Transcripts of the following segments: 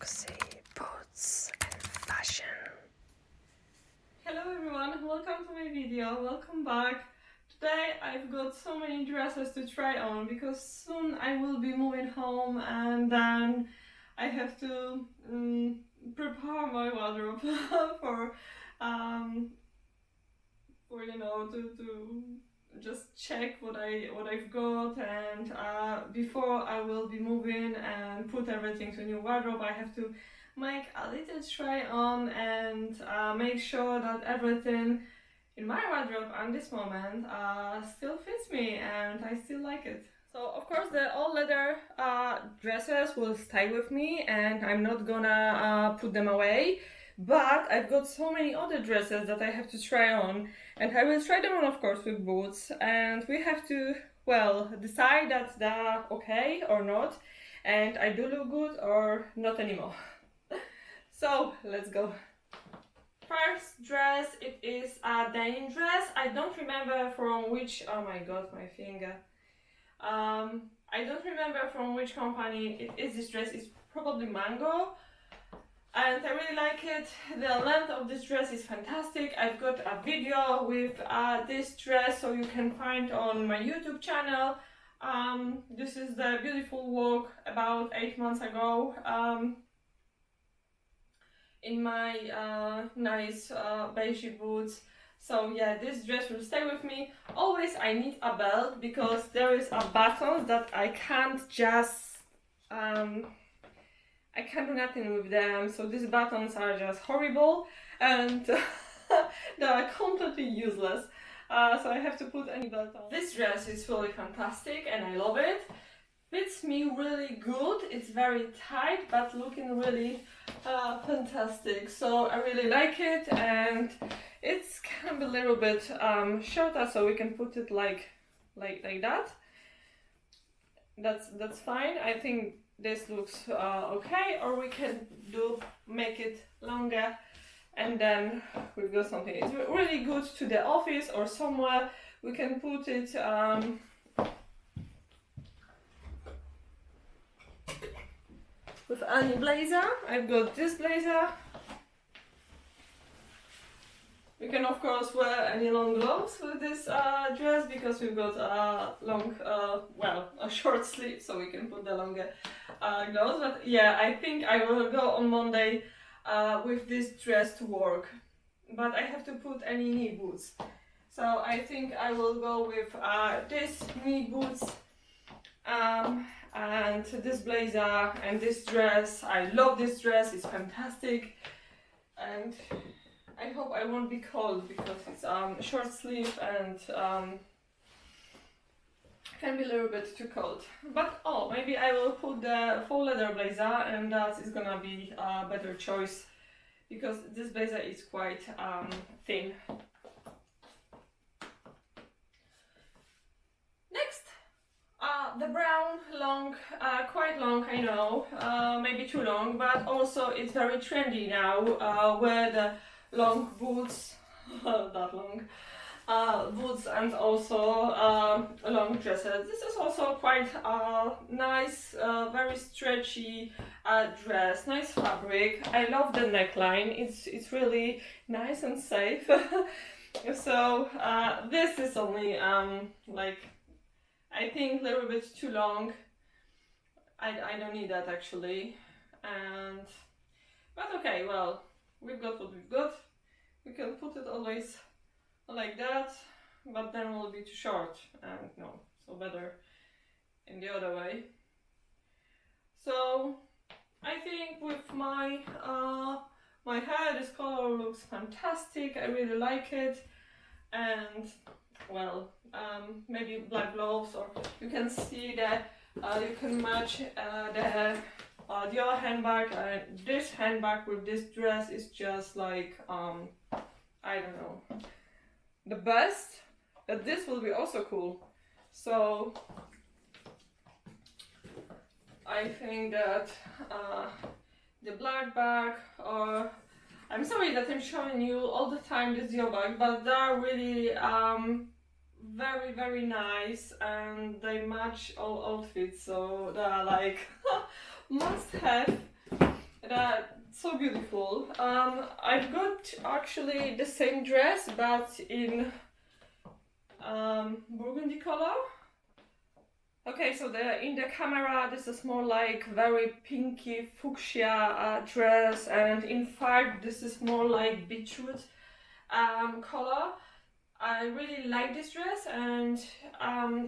Foxy Boots and Fashion. Hello everyone, welcome to my video, welcome back. Today I've got so many dresses to try on because soon I will be moving home and then I have to prepare my wardrobe for to just check what I've got, and before I will be moving and put everything to new wardrobe, I have to make a little try on and make sure that everything in my wardrobe at this moment still fits me and I still like it. So of course the all leather dresses will stay with me and I'm not gonna put them away, but I've got so many other dresses that I have to try on, and I will try them on of course with boots, and we have to, well, decide that they're okay or not, and I do look good or not anymore. So let's go. First dress, it is a denim dress. I don't remember from which, oh my god, my finger. I don't remember from which company it is. This dress is probably Mango, and I really like it. The length of this dress is fantastic. I've got a video with this dress, so you can find on my YouTube channel. This is the beautiful walk about 8 months ago. In my nice beige boots. So yeah, this dress will stay with me. Always I need a belt because there is a button that I can't just I can't do nothing with them. So these buttons are just horrible and they are completely useless. So I have to put any belt on. This dress is really fantastic and I love it. Fits me really good. It's very tight but looking really fantastic. So I really like it, and it's kind of a little bit shorter, so we can put it like that. That's fine. I think this looks okay, or we can make it longer, and then we've got something. It's really good to the office or somewhere. We can put it with any blazer. I've got this blazer. We can of course wear any long gloves with this dress because we've got a long, a short sleeve, so we can put the longer gloves. But yeah, I think I will go on Monday with this dress to work. But I have to put any knee boots. So I think I will go with this knee boots. And this blazer and this dress. I love this dress, it's fantastic, and I hope I won't be cold because it's short sleeve and can be a little bit too cold. But maybe I will put the full leather blazer, and that is gonna be a better choice because this blazer is quite thin. The brown, long, quite long, I know, maybe too long, but also it's very trendy now, wear the long boots, that long, boots, and also long dresses. This is also quite nice, very stretchy dress, nice fabric. I love the neckline, it's really nice and safe. So this is only I think a little bit too long. I don't need that actually. But okay, well, we've got what we've got. We can put it always like that, but then it will be too short, and no, so better in the other way. So I think with my my hair, this color looks fantastic. I really like it, and well, maybe black gloves, or you can see that you can match your handbag. This handbag with this dress is just like I don't know, the best. But this will be also cool. So I think that the black bag, or I'm sorry that I'm showing you all the time this Dio bag, but they're really very, very nice, and they match all outfits, so they're like must have. They're so beautiful. I've got actually the same dress but in burgundy color. Okay, so in the camera this is more like very pinky fuchsia dress, and in fact this is more like beetroot color. I really like this dress, and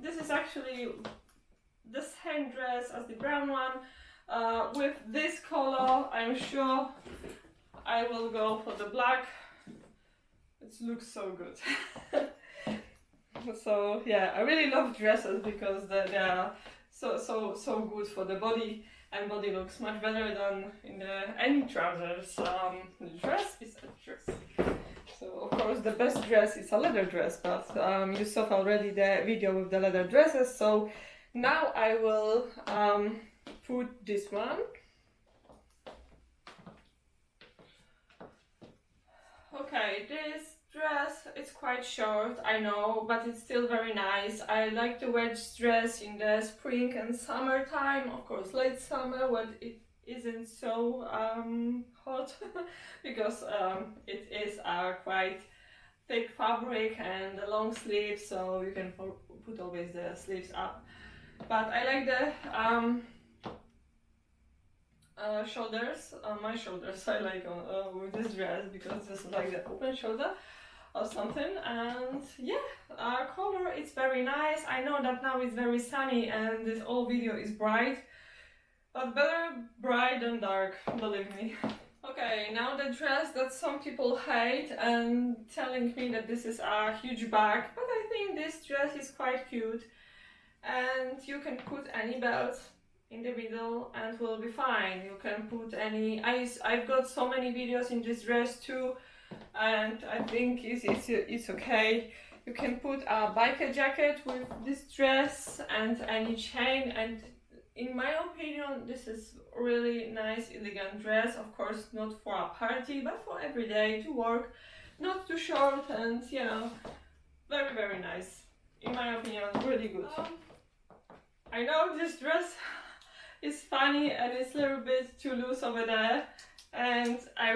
this is actually the same dress as the brown one. With this color, I'm sure I will go for the black. It looks so good. So yeah, I really love dresses because they are so good for the body, and body looks much better than in any trousers. The dress is a dress. So of course the best dress is a leather dress, but you saw already the video with the leather dresses. So now I will put this one. Okay, this dress is quite short, I know, but it's still very nice. I like to wear this dress in the spring and summertime, of course late summer when it isn't so hot because it is a quite thick fabric and a long sleeve, so you can put always the sleeves up. But I like the shoulders, my shoulders I like with this dress because this is like the open shoulder or something. And yeah, color it's very nice. I know that now it's very sunny and this whole video is bright, but better bright than dark, believe me. Okay, now the dress that some people hate and telling me that this is a huge bag, but I think this dress is quite cute, and you can put any belt in the middle and will be fine. You can put any, I've got so many videos in this dress too, and I think it's okay. You can put a biker jacket with this dress and any chain, and in my opinion this is really nice elegant dress. Of course not for a party but for every day to work, not too short, and you know, very nice. In my opinion, really good. I know this dress is funny and it's a little bit too loose over there, and I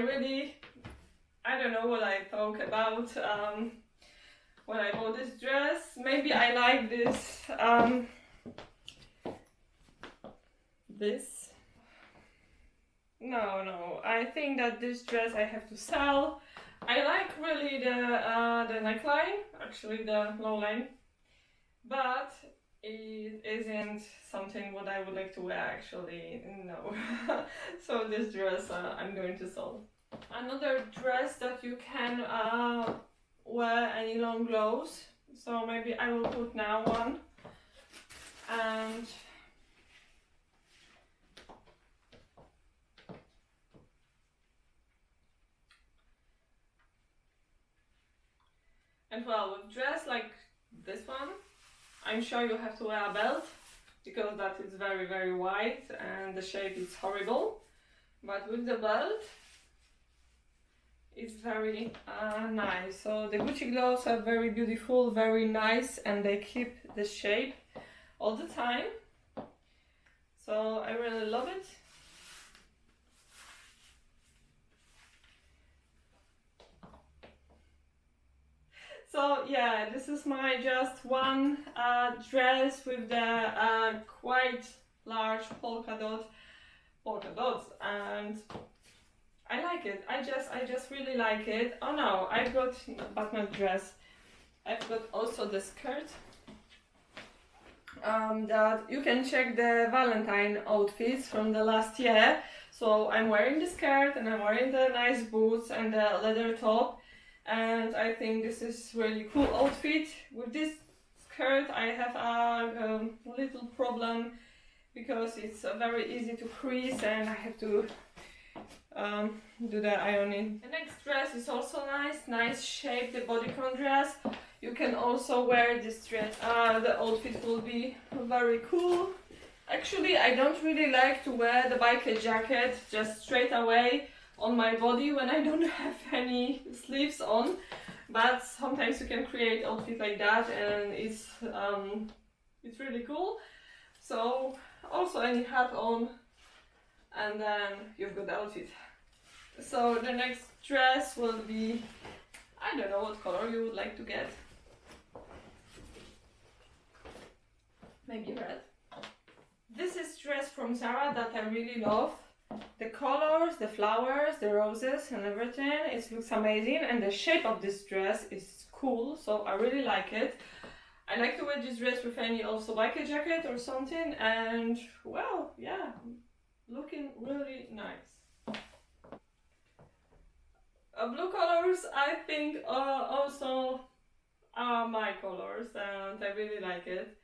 don't know what I thought about when I bought this dress. Maybe I like this this. No, I think that this dress I have to sell. I like really the neckline, actually the low line, but it isn't something what I would like to wear actually, no. So this dress I'm going to sell. Another dress that you can wear any long gloves, so maybe I will put now one. And well, with dress like this one, I'm sure you have to wear a belt because that is very wide and the shape is horrible. But with the belt, it's very nice. So the Gucci gloves are very beautiful, very nice, and they keep the shape all the time. So I really love it. So yeah, this is my just one dress with the quite large polka dots, and I like it. I just really like it. Oh no, I've got, but not dress. I've got also the skirt. That you can check the Valentine outfits from the last year. So I'm wearing the skirt and I'm wearing the nice boots and the leather top. And I think this is really cool outfit. With this skirt I have a little problem because it's very easy to crease and I have to do the ironing. The next dress is also nice shape, the bodycon dress. You can also wear this dress, the outfit will be very cool. Actually I don't really like to wear the biker jacket just straight away on my body when I don't have any sleeves on, but sometimes you can create outfit like that and it's really cool. So also any hat on and then you've got the outfit. So the next dress will be, I don't know what color you would like to get. Maybe red. This is dress from Zara that I really love. The colors, the flowers, the roses and everything, it looks amazing, and the shape of this dress is cool, so I really like it. I like to wear this dress with any also biker jacket or something, and well, yeah, looking really nice. Blue colors, I think, also are my colors, and I really like it.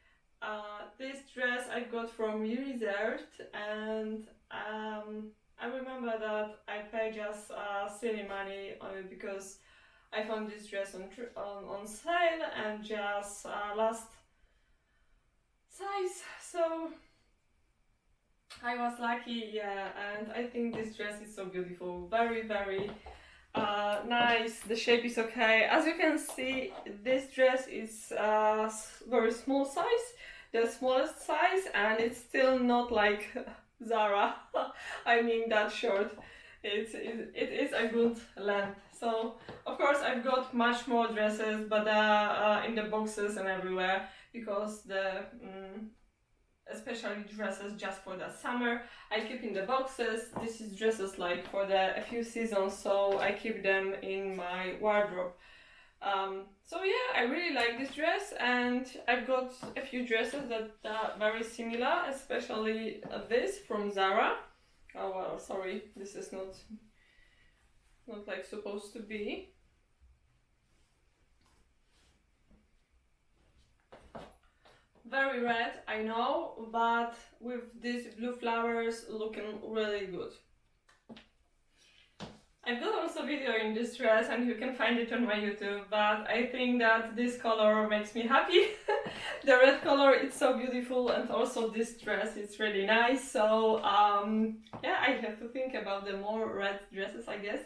This dress I got from Reserved, and I remember that I paid just silly money on it because I found this dress on sale and just last size, so I was lucky, yeah, and I think this dress is so beautiful, very nice. The shape is okay. As you can see, this dress is very small size, the smallest size, and it's still not like Zara. I mean that short. It is a good length. So of course I've got much more dresses, but in the boxes and everywhere, because the especially dresses just for the summer I keep in the boxes. This is dresses like for a few seasons, so I keep them in my wardrobe. So yeah, I really like this dress, and I've got a few dresses that are very similar, especially this from Zara. Oh well, sorry, this is not like supposed to be. Very red, I know, but with these blue flowers looking really good. I've got also video in this dress and you can find it on my YouTube, but I think that this color makes me happy. The red color, it's so beautiful, and also this dress, it's really nice. So yeah, I have to think about the more red dresses, I guess,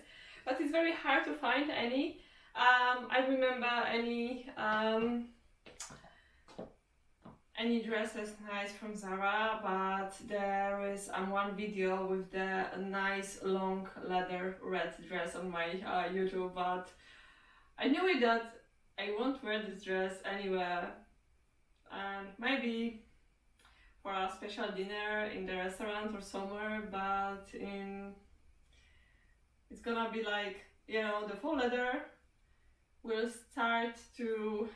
but it's very hard to find any. I remember any dresses nice from Zara, but there is one video with the nice long leather red dress on my YouTube, but I knew it that I won't wear this dress anywhere, and maybe for a special dinner in the restaurant or somewhere, but it's gonna be like, you know, the full leather will start to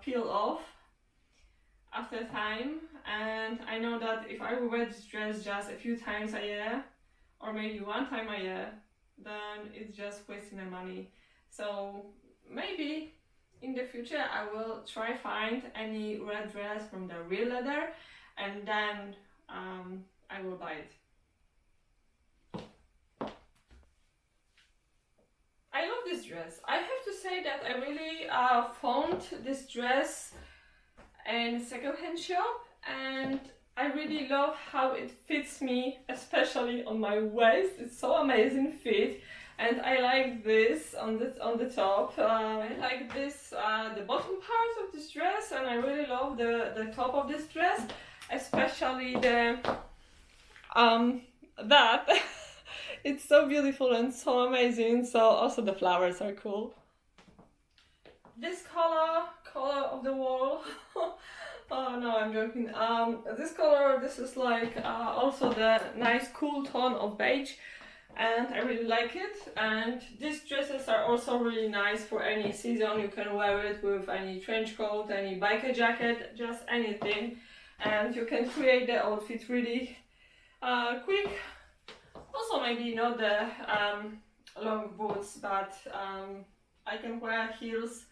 peel off after time, and I know that if I wear this dress just a few times a year, or maybe one time a year, then it's just wasting my money. So maybe in the future I will try find any red dress from the real leather, and then I will buy it. I love this dress. I have to say that I really found this dress in secondhand shop, and I really love how it fits me, especially on my waist. It's so amazing fit, and I like this on the top. I like this the bottom part of this dress, and I really love the top of this dress, especially the that. It's so beautiful and so amazing. So also the flowers are cool. This color of the wall. Oh no, I'm joking. This color, this is like also the nice cool tone of beige, and I really like it. And these dresses are also really nice for any season. You can wear it with any trench coat, any biker jacket, just anything, and you can create the outfit really quick. Also maybe not the long boots, but I can wear heels,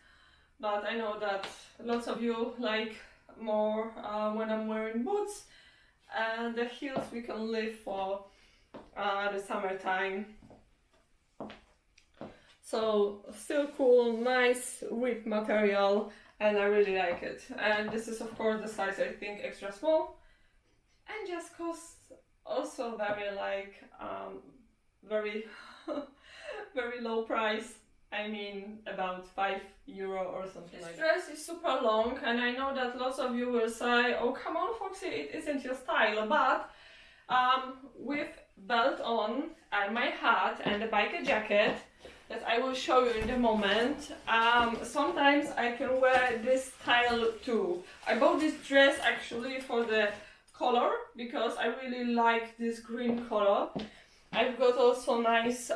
but I know that lots of you like more when I'm wearing boots, and the heels we can leave for the summertime. So still cool, nice rib material, and I really like it. And this is of course the size, I think, extra small, and just costs also very like very very low price. I mean about €5 or something like that. This dress is super long, and I know that lots of you will say, oh come on Foxy, it isn't your style, but with belt on and my hat and a biker jacket that I will show you in a moment. Sometimes I can wear this style too. I bought this dress actually for the color because I really like this green color. I've got also nice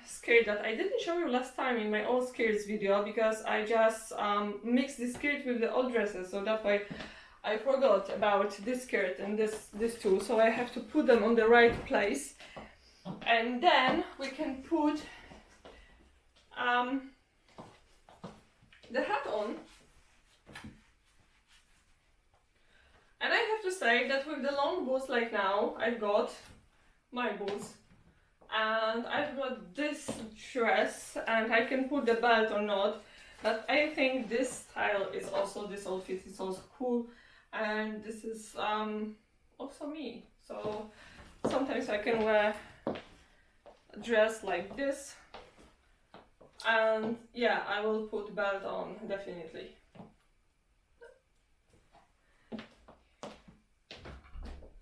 skirt that I didn't show you last time in my old skirts video because I just mixed the skirt with the old dresses, so that way I forgot about this skirt and this too, so I have to put them on the right place. And then we can put the hat on. And I have to say that with the long boots like now, I've got my boots and I've got this dress and I can put the belt or not, but I think this style is also, this outfit is also cool, and this is also me. So sometimes I can wear a dress like this, and yeah, I will put belt on definitely.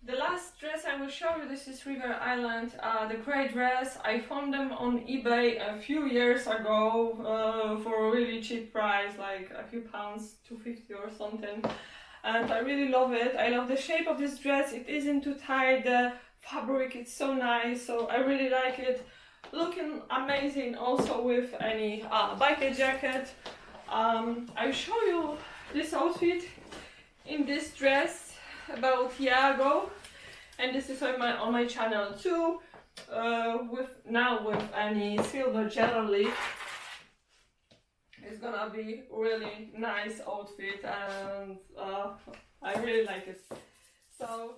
The last dress I will show you, this is River Island, the grey dress. I found them on eBay a few years ago for a really cheap price, like a few pounds, $2.50 or something. And I really love it. I love the shape of this dress. It isn't too tight, the fabric is so nice, so I really like it. Looking amazing also with any biker jacket. I'll show you this outfit in this dress about a year ago, and this is on my channel too, with any silver generally. It's gonna be really nice outfit, and I really like it. So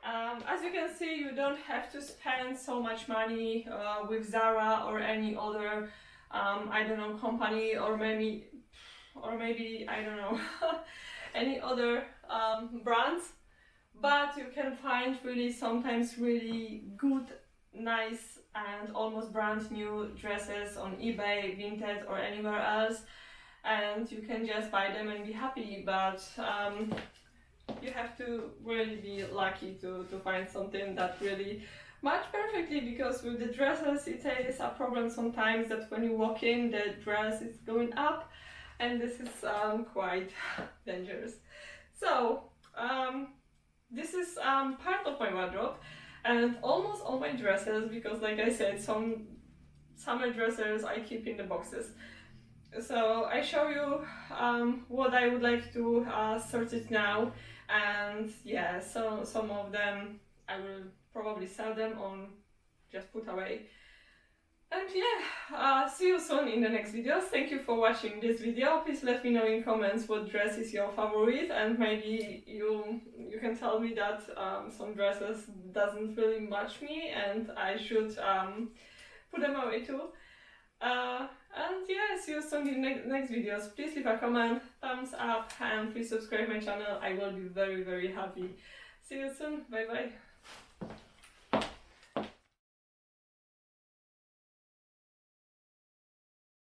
as you can see, you don't have to spend so much money with Zara or any other I don't know, company, or maybe I don't know any other brands, but you can find really sometimes really good, nice and almost brand new dresses on eBay, Vinted or anywhere else, and you can just buy them and be happy. But you have to really be lucky to find something that really match perfectly, because with the dresses it is a problem sometimes that when you walk in, the dress is going up, and this is quite dangerous. So this is part of my wardrobe and almost all my dresses, because like I said, some summer dresses I keep in the boxes. So I show you what I would like to sort it now, and yeah, so some of them I will probably sell them or just put away. And yeah, see you soon in the next videos. Thank you for watching this video. Please let me know in comments what dress is your favorite, and maybe you can tell me that some dresses doesn't really match me and I should put them away too. And yeah, see you soon in the next videos. Please leave a comment, thumbs up, and please subscribe my channel. I will be very happy. See you soon. Bye bye.